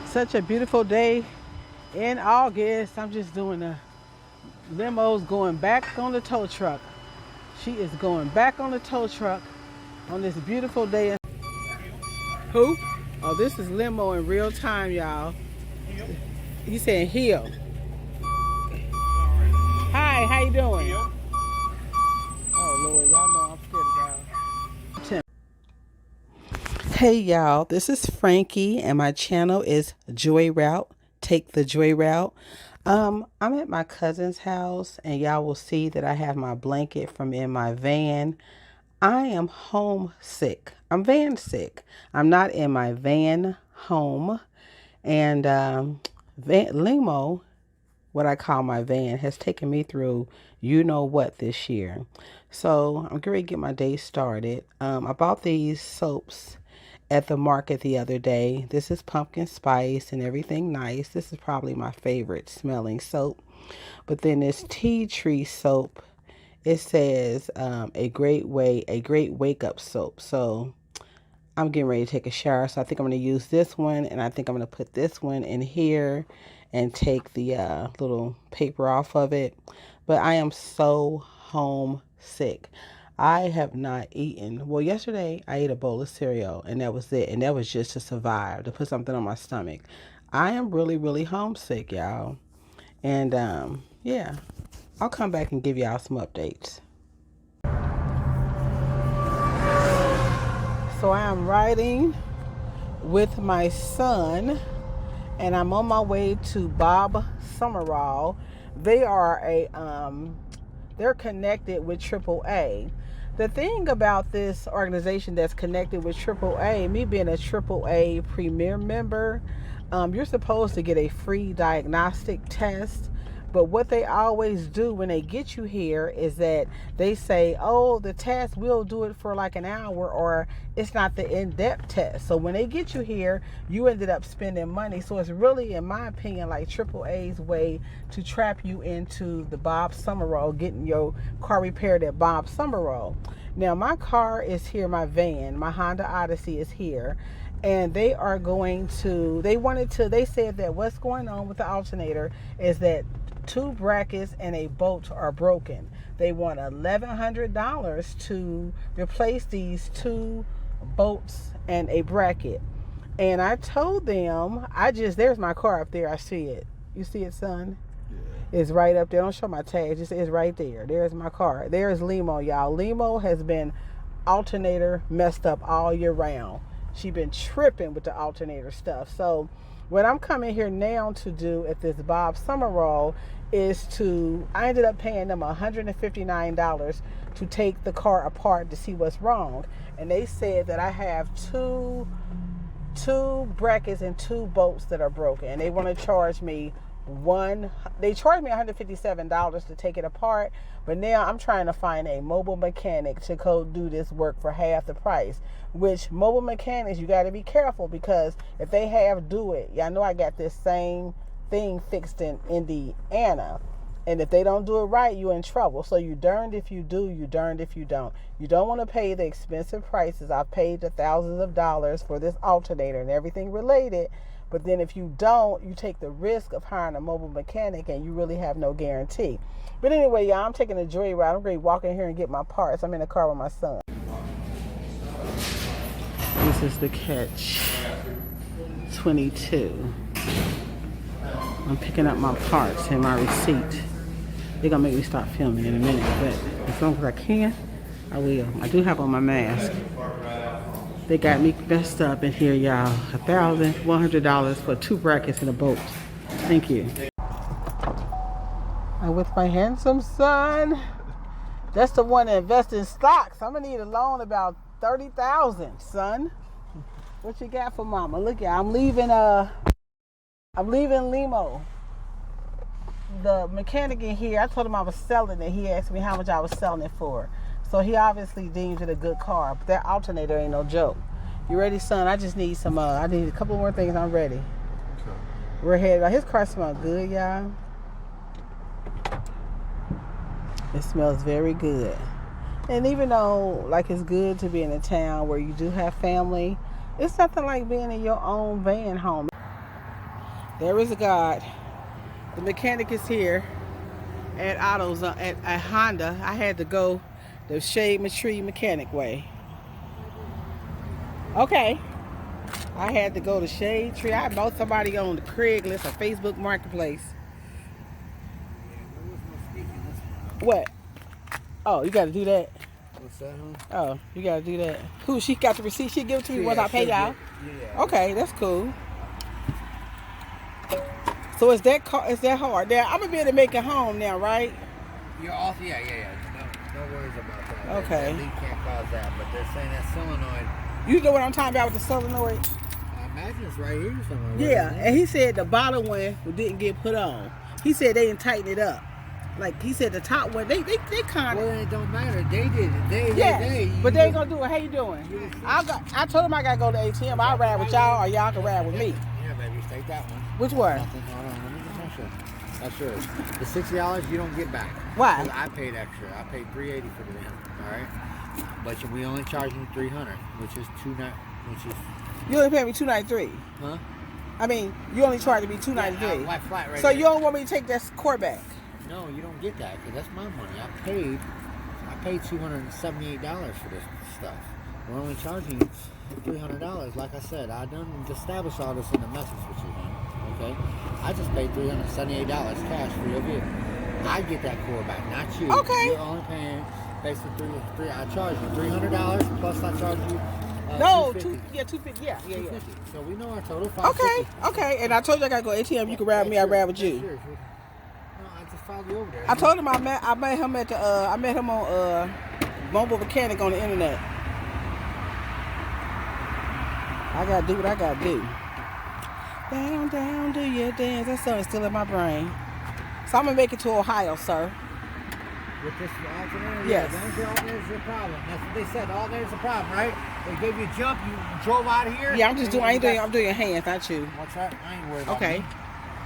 Such a beautiful day in August. I'm just doing the limos going back on the tow truck. She is going back on the tow truck on this beautiful day. Who? Oh, this is limo in real time, y'all. He's saying heel. Hi, how you doing? Oh Lord, y'all know I'm scared of y'all. Hey y'all, this is Frankie and my channel is Joy Route. Take the Joy Route. I'm at my cousin's house and y'all will see that I have my blanket from in my van. I am homesick. I'm van sick. I'm not in my van home. And limo, what I call my van, has taken me through you know what this year. So I'm going to get my day started. I bought these soaps at the market the other day. This is pumpkin spice and everything nice. This is probably my favorite smelling soap. But then this tea tree soap, it says a great wake up soap. So I'm getting ready to take a shower. So I think I'm going to use this one, and I think I'm going to put this one in here and take the little paper off of it. But I am so homesick. I have not eaten. Well, yesterday I ate a bowl of cereal and that was it. And that was just to survive, to put something on my stomach. I am really, really homesick, y'all. And yeah, I'll come back and give y'all some updates. So I am riding with my son and I'm on my way to Bob Summerall. They are they're connected with AAA. The thing about this organization that's connected with AAA, me being a AAA Premier member, you're supposed to get a free diagnostic test. But what they always do when they get you here is that they say, oh, the test, we'll do it for like an hour, or it's not the in-depth test. So when they get you here, you ended up spending money. So it's really, in my opinion, like AAA's way to trap you into the Bob Summerall, getting your car repaired at Bob Summerall. Now, my car is here, my van, my Honda Odyssey is here. And they are going to, they said that what's going on with the alternator is that 2 brackets and a bolt are broken. They want $1,100 to replace these 2 bolts and a bracket. And I told them, there's my car up there. I see it. You see it, son? Yeah. It's right up there. Don't show my tag. It's right there. There's my car. There's Limo, y'all. Limo has been alternator messed up all year round. She been tripping with the alternator stuff. So what I'm coming here now to do at this Bob Summerall is I ended up paying them $159 to take the car apart to see what's wrong. And they said that I have two brackets and 2 bolts that are broken. And they want to charge me they charged me $157 to take it apart, but now I'm trying to find a mobile mechanic to go do this work for half the price. Which mobile mechanics, you got to be careful, because if they do it, y'all know I got this same thing fixed in Indiana, and if they don't do it right, you're in trouble. So you darned if you do, you darned if you don't. You don't want to pay the expensive prices. I've paid the thousands of dollars for this alternator and everything related. But then if you don't, you take the risk of hiring a mobile mechanic and you really have no guarantee. But anyway, y'all, I'm taking a joy ride. I'm going to walk in here and get my parts. I'm in the car with my son. This is the catch 22. I'm picking up my parts and my receipt. They're going to make me stop filming in a minute, but as long as I can, I will. I do have on my mask. They got me messed up in here, y'all. $1,100 for 2 brackets and a bolt. Thank you. I'm with my handsome son. That's the one that invests in stocks. I'm gonna need a loan about $30,000, son. What you got for mama? Look, I'm leaving Limo. The mechanic in here, I told him I was selling it. He asked me how much I was selling it for. So he obviously deems it a good car, but that alternator ain't no joke. You ready, son? I just need some, I need a couple more things. I'm ready. Okay. We're headed. His car smells good, y'all. It smells very good. And even though, like, it's good to be in a town where you do have family, it's nothing like being in your own van home. There is a God. The mechanic is here at at Honda. I had to go the Shade Tree mechanic way. Okay. I had to go to Shade Tree. I bought somebody on the Craigslist or Facebook Marketplace. What? Oh, you gotta do that. What's that, huh? Oh, you gotta do that. Who? She got the receipt. She give it to me once I pay y'all. Yeah. Okay, that's cool. So is that hard? Now I'm gonna be able to make it home now, right? You're off. Yeah. No worries about that. Okay. That leak can't cause that, but they're saying that solenoid. You know what I'm talking about with the solenoid? I imagine it's right here somewhere. Yeah, and he said the bottom one didn't get put on. He said they didn't tighten it up. Like he said, the top one, they kind of. Well, it don't matter. They did it. But they ain't gonna do it. How you doing? I told him I gotta go to ATM. I'll ride with y'all, or y'all can ride with me. Yeah, baby, take that one. Which one? Nothing. Hold on, let me just make sure. That's yours. The $60 you don't get back. Why? I paid extra. I paid $380 for the van. All right. But we only charge you $300, which is You only paid me $293. Huh? I mean, you only charged me $293. Yeah, flat right so there. you don't want me to take that core back? No, you don't get that because that's my money. I paid $278 for this stuff. We're only charging $300. Like I said, I done established all this in the message with you, man. Okay? I just paid $378 cash for your vehicle. I get that core back, not you. Okay. You're only paying basically three. I charge you $300 plus I charge you. No, $250. $250. Yeah. $250. So we know our total $550. Okay. And I told you I gotta go ATM. You can ride me. I ride with you. Sure. No, I just followed you over there. I told him I met him at the I met him on mobile mechanic on the internet. I gotta do what I gotta do. Down, do your dance. That song is still in my brain. So I'm gonna make it to Ohio, sir. With this alternator? Yes. Yeah, alternator's your problem. That's what they said. Alternator's a problem, right? They gave you a jump. You drove out of here. Yeah, I'm doing your hands, not you. What's that? I ain't worried about Okay. me.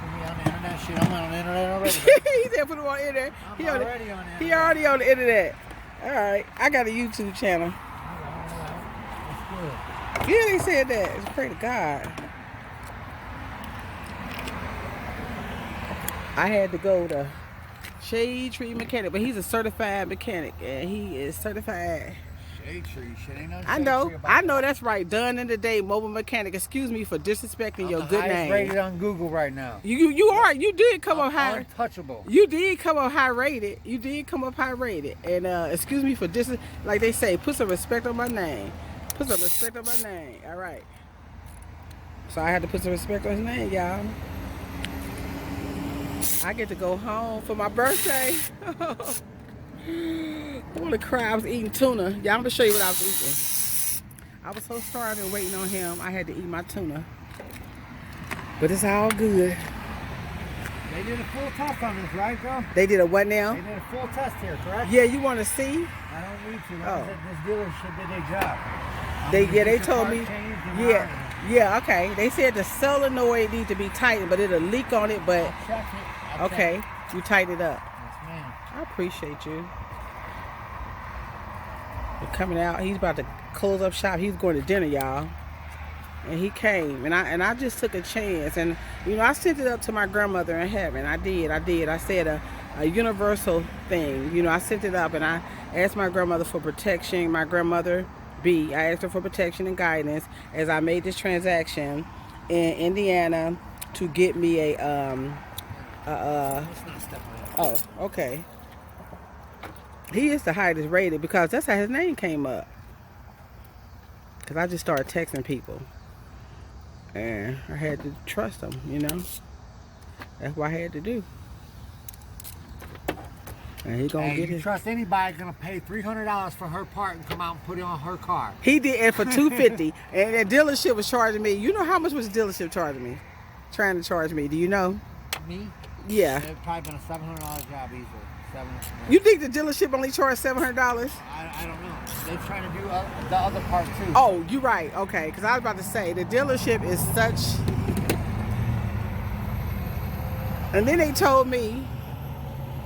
Put me on the internet. Shit, I'm on the internet already. He said put him on the internet. I'm already on the internet. He already on the internet. All right. I got a YouTube channel. That's good. Yeah, they said that. It's pray to God. I had to go to Shade Tree Mechanic, but he's a certified mechanic, and he is certified. Shade Tree, shit ain't no I know that's right. Done in the day, mobile mechanic. Excuse me for disrespecting your good name. I'm rated on Google right now. You did come up high. Untouchable. You did come up high rated. And excuse me for like they say, put some respect on my name. All right. So I had to put some respect on his name, y'all. I get to go home for my birthday. I want to cry. I was eating tuna. Yeah, I'm going to show you what I was eating. I was so starving waiting on him. I had to eat my tuna. But it's all good. They did a full test on this, right, girl? They did a what now? They did a full test here, correct? Yeah, you want to see? I don't need to. Oh. This dealership did their job. They told me. Yeah, okay. They said the solenoid needs to be tightened, but it'll leak on it, but okay, you tighten it up. Yes, ma'am. I appreciate you. You're coming out. He's about to close up shop. He's going to dinner, y'all. And he came, and I just took a chance, and I sent it up to my grandmother in heaven. I did. I said a universal thing. I sent it up, and I asked my grandmother for protection. My grandmother I asked her for protection and guidance as I made this transaction in Indiana to get me oh, okay. He is the highest rated because that's how his name came up. Because I just started texting people. And I had to trust them, That's what I had to do. And he gonna get his. Trust anybody gonna pay $300 for her part and come out and put it on her car? He did it for $250, and the dealership was charging me. You know how much was the dealership charging me? Trying to charge me. Do you know? Me? Yeah. It's probably been a $700 job easily. You think the dealership only charged $700? I don't know. They're trying to do the other part too. Oh, you're right. Okay, because I was about to say the dealership is such. And then they told me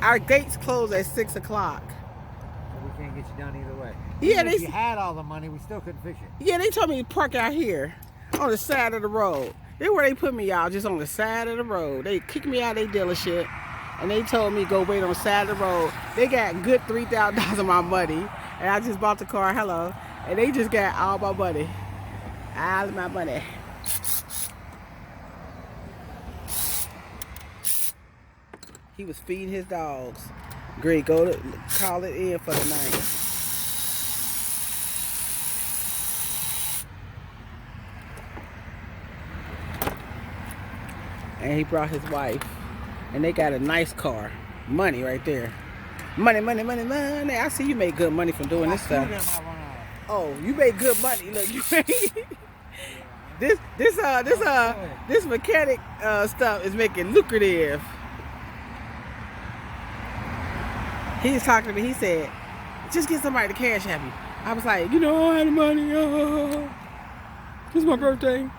our gates close at 6 o'clock. So we can't get you done either way. Yeah, if you had all the money, we still couldn't fix it. Yeah, they told me to park out here on the side of the road. They where they put me, y'all, just on the side of the road. They kicked me out of their dealership, and they told me go wait on the side of the road. They got good $3,000 of my money, and I just bought the car, hello, and they just got all my money. All my money. He was feeding his dogs. Great, go to call it in for the night. And he brought his wife, and they got a nice car. Money right there. Money, money, money, money. I see you make good money from doing this stuff. Oh, you make good money. Look, you this mechanic stuff is making lucrative. He was talking to me. He said, "Just get somebody to cash at me." I was like, "You know, I had the money. This is my birthday." You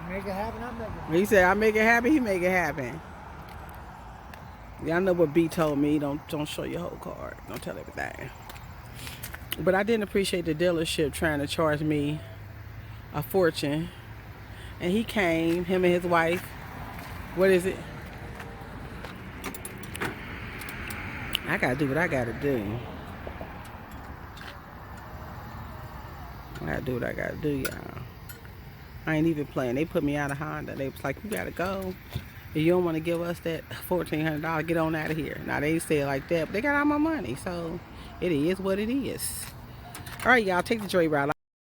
make it happen, I'm making it happen. He said, "I make it happen." He make it happen. Yeah, I know what B told me. Don't show your whole card. Don't tell everything. But I didn't appreciate the dealership trying to charge me a fortune. And he came, him and his wife. What is it? I gotta do what I gotta do. I gotta do what I gotta do, y'all. I ain't even playing. They put me out of Honda. They was like, you gotta go. If you don't want to give us that $1,400, get on out of here. Now, they say it like that, but they got all my money. So, it is what it is. All right, y'all. Take the joyride.